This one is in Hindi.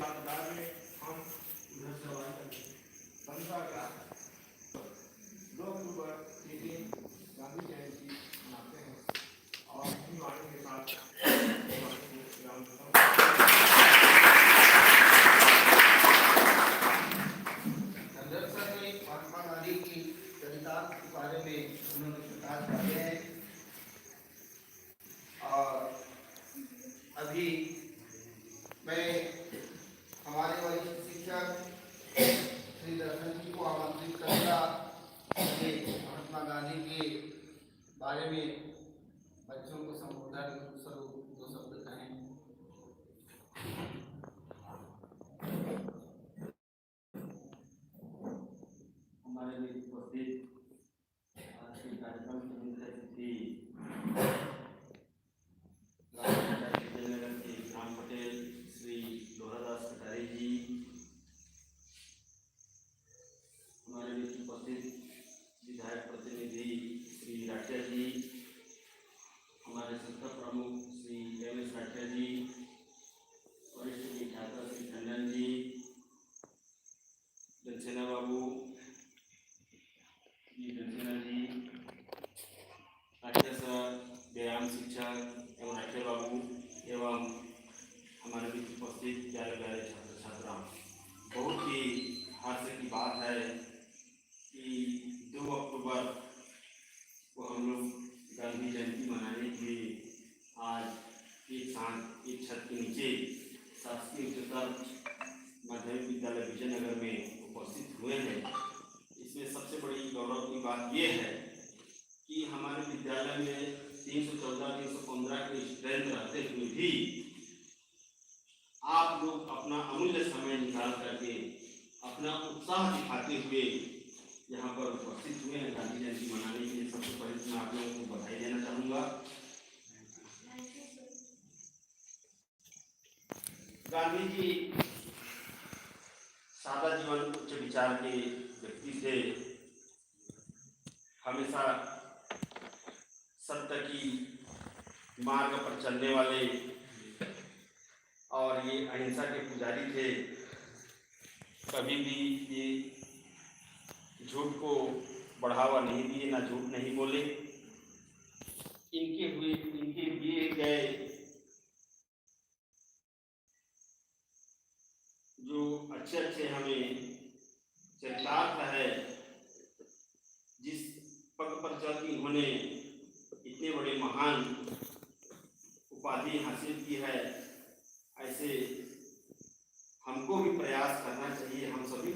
में हम उधर सवाल करेंगे 15 2 अक्टूबर के दिन गांधी जयंती मनाते हैं और अपनी वाणी के साथ संदर्शन में महात्मा गांधी की चरितार्थ के बारे में उन्होंने प्रकाश डाले हैं। और अभी मैं हमारे वरिष्ठ शिक्षक श्री दर्शन जी को आमंत्रित करूँगा कि महात्मा गांधी के बारे में बच्चों को संबोधन स्वरूप 2 शब्द कहें। हमारे लिए उपस्थित आज के कार्यक्रम के मुख्य अतिथि के ग्राम पटेल श्री लोहादास कटारी जी, हमारे बीच उपस्थित विधायक प्रतिनिधि श्री राठिया जी, हमारे संस्था प्रमुख श्री एम.एस. राठिया जी, वरिष्ठ व्याख्याता श्री टंडन जी, जनसेना बाबू जनसेना जी, राठिया सर, व्यायाम शिक्षक एवं राठिया बाबू एवं हमारे बीच उपस्थित प्यारे प्यारे छात्र छात्रा, बहुत ही हास्य की बात है कि 2 अक्टूबर को हम लोग गांधी जयंती मनाने के लिए आज एक साथ एक छत के नीचे शासकीय उच्चतर माध्यमिक विद्यालय विजयनगर में उपस्थित हुए हैं। इसमें सबसे बड़ी गौरव की बात यह है कि हमारे विद्यालय में 314-315 के स्ट्रेंथ रहते हुए भी आप लोग अपना अमूल्य समय निकाल करके अपना उत्साह दिखाते हुए यहाँ पर उपस्थित हुए हैं गांधी जयंती मनाने के लिए। सबसे पहले मैं आप लोगों को बधाई देना चाहूँगा। गांधी जी सादा जीवन उच्च विचार के व्यक्ति थे। हमेशा सत्य की मार्ग पर चलने वाले और ये अहिंसा के पुजारी थे। कभी भी ये झूठ को बढ़ावा नहीं दिए, ना झूठ नहीं बोले। इनके दिए गए जो अच्छे हमें चरितार्थ है, जिस पग पर चल के इन्होंने इतने बड़े महान उपाधि हासिल की है, ऐसे हमको भी प्रयास करना चाहिए। हम सभी